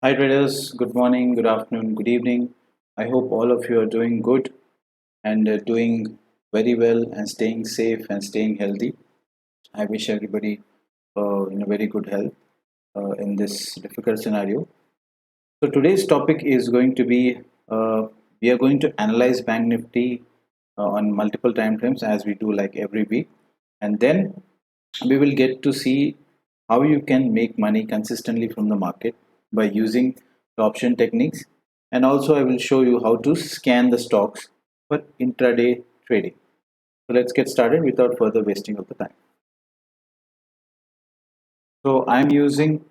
Hi traders, good morning, good afternoon, good evening. I hope all of you are doing good and doing very well and staying safe and staying healthy. I wish everybody in a very good health in this difficult scenario. So today's topic is going to be we are going to analyze Bank Nifty on multiple time frames as we do like every week, and then we will get to see how you can make money consistently from the market by using the option techniques, and also I will show you how to scan the stocks for intraday trading. So let's get started without further wasting of the time. So I'm using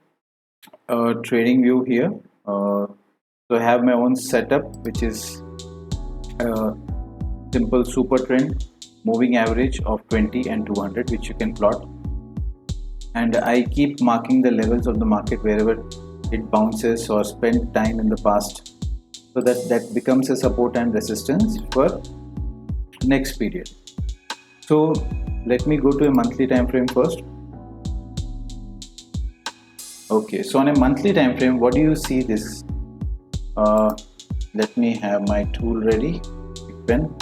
trading view here. So I have my own setup, which is a simple super trend moving average of 20 and 200, which you can plot, and I keep marking the levels of the market wherever it bounces or spent time in the past, so that becomes a support and resistance for next period. So let me go to a monthly time frame first. Okay, so on a monthly time frame, what do you see this? Let me have my tool ready, pen.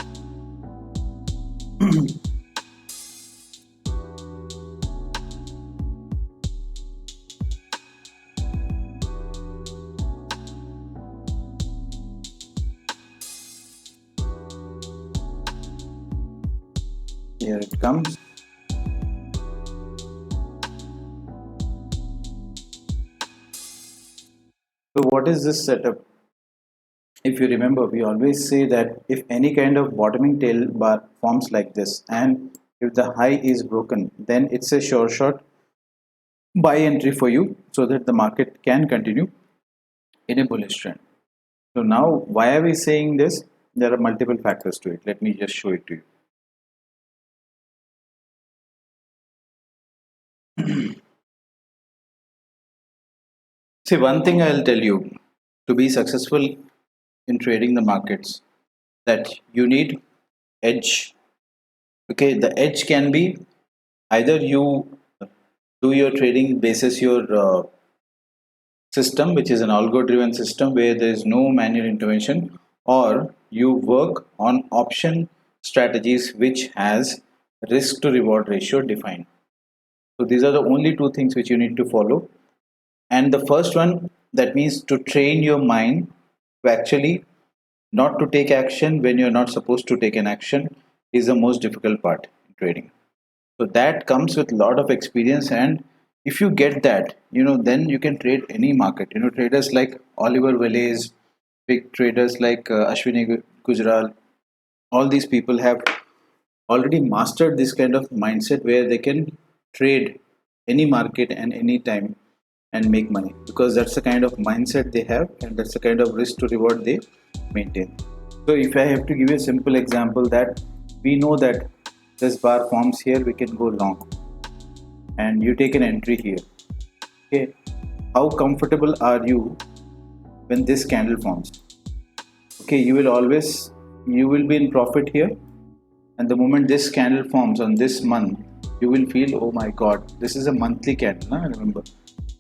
Here it comes. So what is this setup? If you remember, we always say that if any kind of bottoming tail bar forms like this, and if the high is broken, then it's a sure shot buy entry for you so that the market can continue in a bullish trend. So now, why are we saying this? There are multiple factors to it. Let me just show it to you. See, one thing I'll tell you, to be successful in trading the markets, that you need edge. Okay, the edge can be either you do your trading basis your system, which is an algo driven system where there is no manual intervention, or you work on option strategies which has risk to reward ratio defined. So these are the only two things which you need to follow. And the first one, that means to train your mind to actually not to take action when you're not supposed to take an action, is the most difficult part in trading. So that comes with a lot of experience, and if you get that, then you can trade any market. Traders like Oliver Velez, big traders like Ashwini Gujral, all these people have already mastered this kind of mindset where they can trade any market and any time and make money, because that's the kind of mindset they have and that's the kind of risk to reward they maintain. So if I have to give you a simple example, that we know that this bar forms here, we can go long, and you take an entry here. Okay, how comfortable are you when this candle forms? Okay, you will be in profit here, and the moment this candle forms on this month, you will feel, oh my god, this is a monthly candle, remember.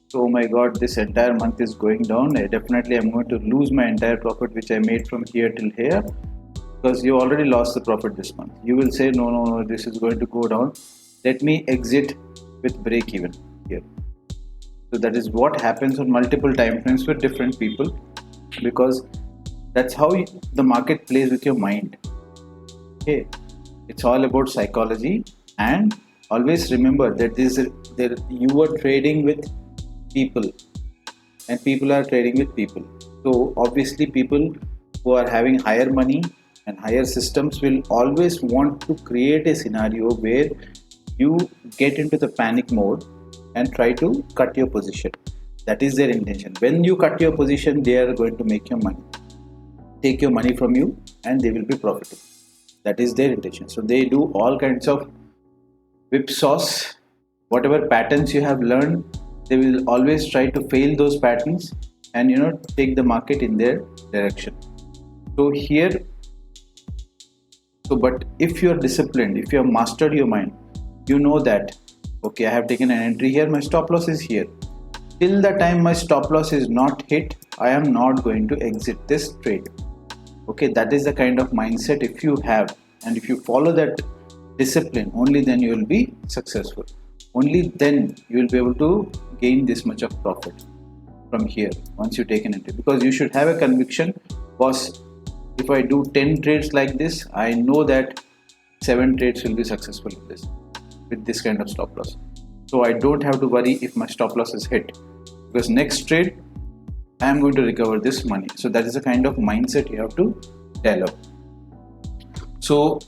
So, oh my god, this entire month is going down. Definitely I'm going to lose my entire profit which I made from here till here, because you already lost the profit this month. You will say, no, no, no, this is going to go down, let me exit with break even here. So that is what happens on multiple time frames with different people, because that's how the market plays with your mind. Okay, it's all about psychology, and always remember that you are trading with people, and people are trading with people. So obviously people who are having higher money and higher systems will always want to create a scenario where you get into the panic mode and try to cut your position. That is their intention. When you cut your position, they are going to make your money, take your money from you, and they will be profitable. That is their intention. So they do all kinds of whipsaws. Whatever patterns you have learned, they will always try to fail those patterns and take the market in their direction. So here, but if you are disciplined, if you have mastered your mind, you know that, okay, I have taken an entry here, my stop loss is here. Till the time my stop loss is not hit, I am not going to exit this trade. Okay, that is the kind of mindset if you have, and if you follow that discipline, only then you will be successful. Only then you will be able to gain this much of profit from here once you take an entry, because you should have a conviction, boss, if I do 10 trades like this, I know that 7 trades will be successful with this kind of stop loss. So I don't have to worry if my stop loss is hit, because next trade I am going to recover this money. So that is the kind of mindset you have to develop. So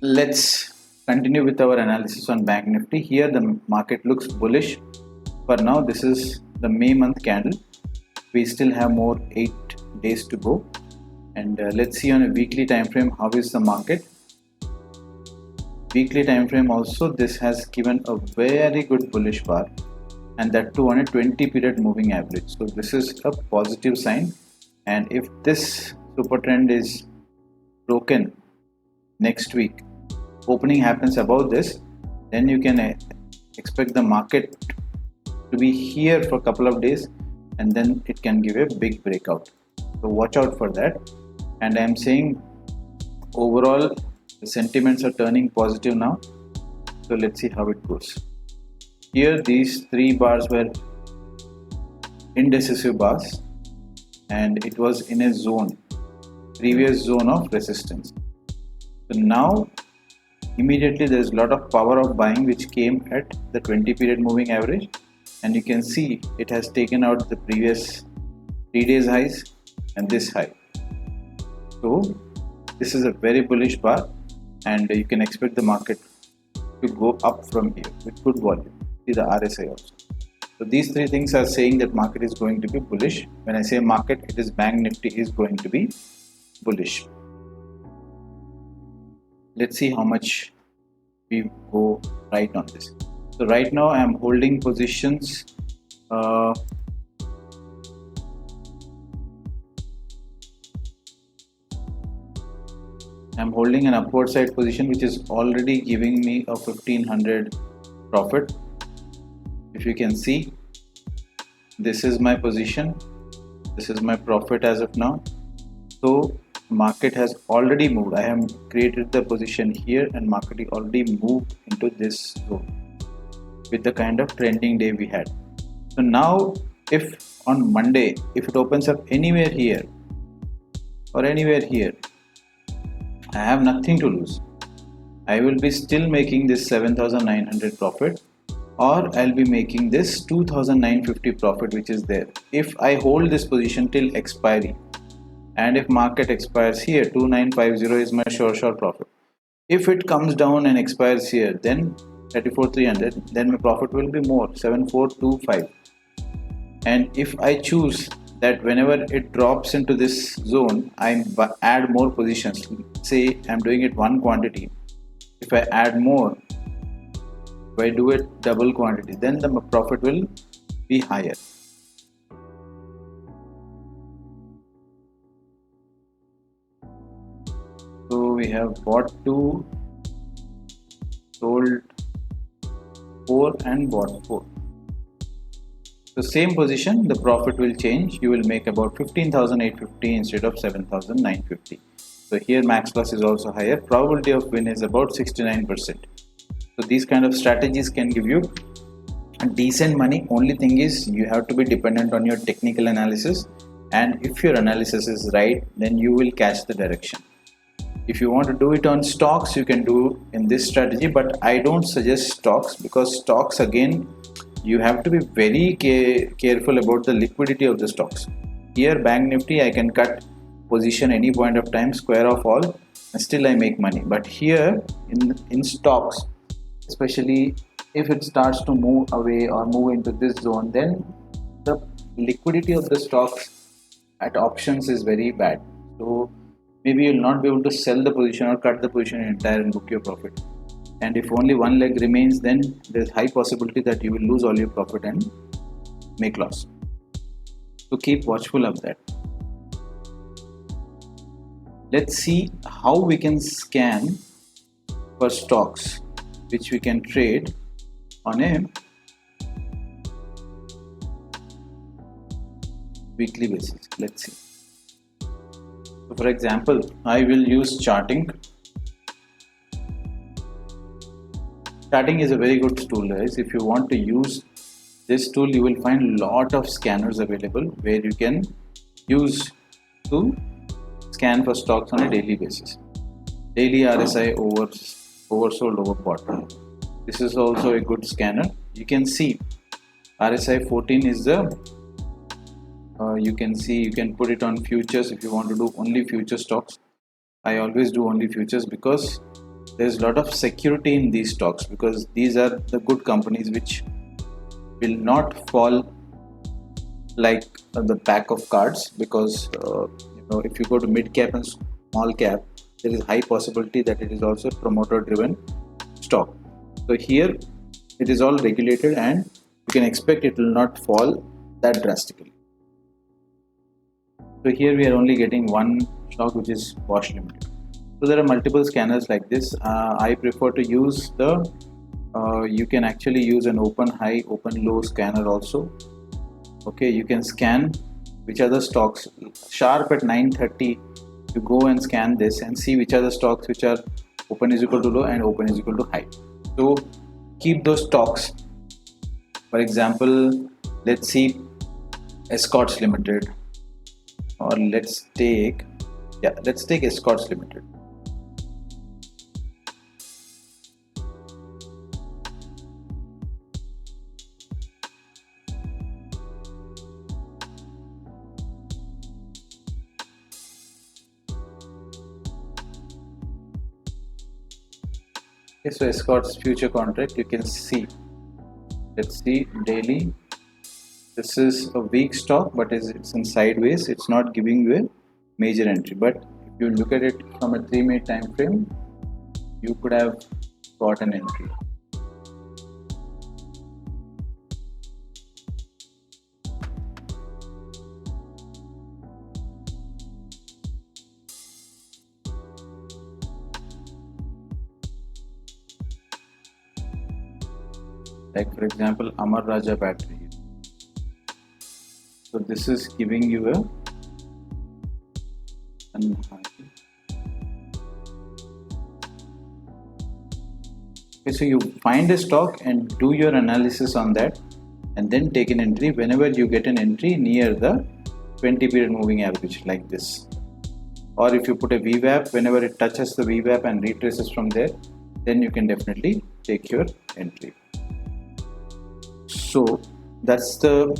let's continue with our analysis on Bank Nifty. Here the market looks bullish. For now, this is the May month candle. We still have more 8 days to go, and let's see on a weekly time frame how is the market. Weekly time frame also, this has given a very good bullish bar, and that too on a 20 period moving average. So this is a positive sign, and if this super trend is broken next week, opening happens above this, then you can expect the market to be here for a couple of days, and then it can give a big breakout. So watch out for that. And I am saying overall the sentiments are turning positive now. So let's see how it goes. Here these 3 bars were indecisive bars, and it was in a zone, previous zone of resistance. So now immediately there is a lot of power of buying which came at the 20 period moving average, and you can see it has taken out the previous 3 days highs and this high. So this is a very bullish bar, and you can expect the market to go up from here with good volume. See the RSI also. So these 3 things are saying that market is going to be bullish. When I say market, it is Bank Nifty is going to be bullish. Let's see how much we go right on this. So right now I am holding positions. I'm holding an upward side position which is already giving me a 1500 profit. If you can see, this is my position, this is my profit as of now. So market has already moved. I have created the position here, and market already moved into this zone with the kind of trending day we had. So now if on Monday, if it opens up anywhere here or anywhere here, I have nothing to lose. I will be still making this 7,900 profit, or I'll be making this 2,950 profit which is there. If I hold this position till expiry, and if market expires here, 2,950 is my sure profit. If it comes down and expires here, then 34,300, then my profit will be more, 7,425. And if I choose that whenever it drops into this zone, I add more positions. Say I'm doing it 1 quantity. If I add more, if I do it double quantity, then the profit will be higher. So we have bought 2, sold 4 and bought 4. So same position, the profit will change. You will make about 15,850 instead of 7,950. So here max loss is also higher. Probability of win is about 69%. So these kind of strategies can give you decent money. Only thing is you have to be dependent on your technical analysis, and if your analysis is right, then you will catch the direction. If you want to do it on stocks, you can do in this strategy, but I don't suggest stocks, because stocks, again, you have to be very careful about the liquidity of the stocks. Here Bank Nifty, I can cut position any point of time, square of all, and still I make money. But here in stocks, especially if it starts to move away or move into this zone, then the liquidity of the stocks at options is very bad. So maybe you'll not be able to sell the position or cut the position entire and book your profit. And if only one leg remains, then there's high possibility that you will lose all your profit and make loss. So keep watchful of that. Let's see how we can scan for stocks which we can trade on a weekly basis. Let's see. So for example, I will use charting. Charting is a very good tool, guys. If you want to use this tool, you will find lot of scanners available where you can use to scan for stocks on a daily basis. Daily RSI oversold, overbought. This is also a good scanner. You can see RSI 14 is the you can put it on futures if you want to do only future stocks. I always do only futures because there's a lot of security in these stocks, because these are the good companies which will not fall like the pack of cards, because if you go to mid cap and small cap, there is high possibility that it is also promoter driven stock. So here it is all regulated and you can expect it will not fall that drastically. So here we are only getting one stock, which is Bosch Limited. So there are multiple scanners like this. I prefer to use the you can actually use an open high, open low scanner also. Okay, you can scan which are the stocks sharp at 9:30. You go and scan this and see which are the stocks which are open is equal to low and open is equal to high. So keep those stocks. For example, let's see Escorts Limited, or let's take Escorts Limited. Okay, so Escorts future contract, you can see. Let's see daily. This is a weak stock, but it's in sideways. It's not giving you a major entry. But if you look at it from a 3-minute time frame, you could have got an entry. Like for example, Amar Raja battery. So this is giving you a okay, so you find a stock and do your analysis on that, and then take an entry whenever you get an entry near the 20 period moving average like this. Or if you put a VWAP, whenever it touches the VWAP and retraces from there, then you can definitely take your entry. So that's the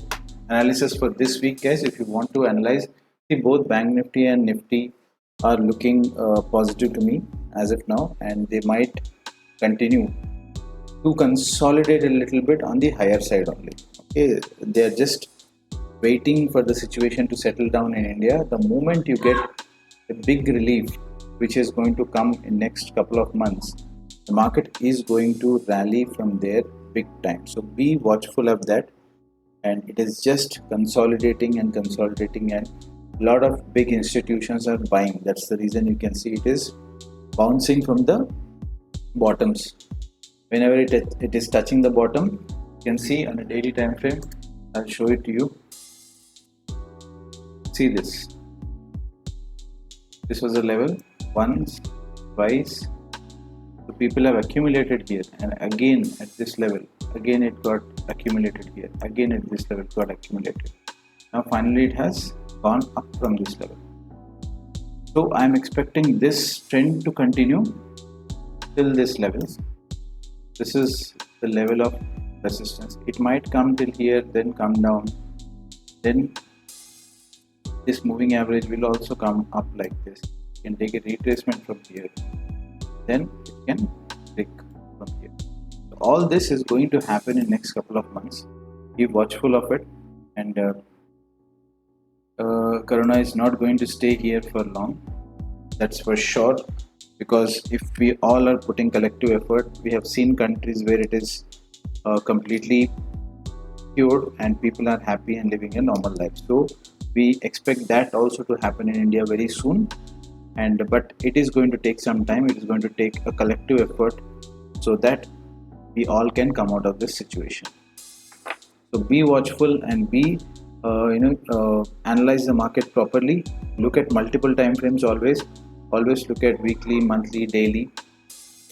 analysis for this week, guys. If you want to analyze, see, both Bank Nifty and Nifty are looking positive to me as of now, and they might continue to consolidate a little bit on the higher side only. Okay, they are just waiting for the situation to settle down in India. The moment you get a big relief, which is going to come in next couple of months, the market is going to rally from there big time. So be watchful of that. And it is just consolidating and a lot of big institutions are buying. That's the reason you can see it is bouncing from the bottoms. Whenever it is touching the bottom, you can see on a daily time frame. I'll show it to you. See this. This was a level once, twice. So people have accumulated here, and again at this level, again it got accumulated here, again at this level it got accumulated. Now finally it has gone up from this level. So I am expecting this trend to continue till this levels. This is the level of resistance. It might come till here, then come down, then this moving average will also come up like this. You can take a retracement from here, then it can break from here. So all this is going to happen in next couple of months. Be watchful of it, and Corona is not going to stay here for long, that's for sure, because if we all are putting collective effort, we have seen countries where it is completely cured and people are happy and living a normal life. So we expect that also to happen in India very soon, but it is going to take some time. It is going to take a collective effort so that we all can come out of this situation. So be watchful and be analyze the market properly. Look at multiple time frames always. Always look at weekly, monthly, daily,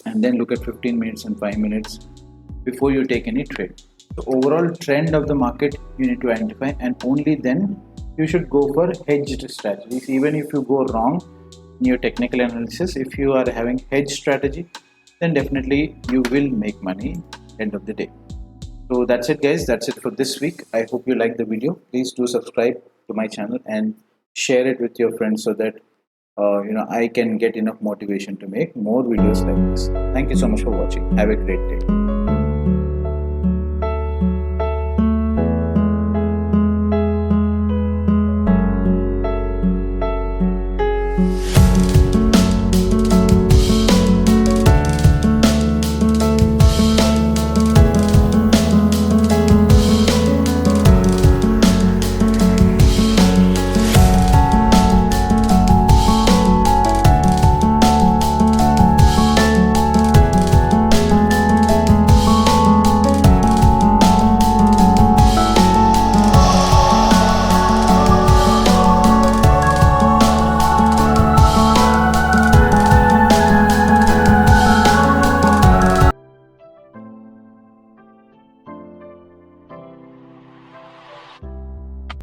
and then look at 15 minutes and 5 minutes before you take any trade. So overall trend of the market you need to identify, and only then you should go for hedged strategies. Even if you go wrong in your technical analysis, if you are having hedge strategy, then definitely you will make money end of the day. So that's it guys, that's it for this week. I hope you like the video. Please do subscribe to my channel and share it with your friends so that I can get enough motivation to make more videos like this. Thank you so much for watching. Have a great day.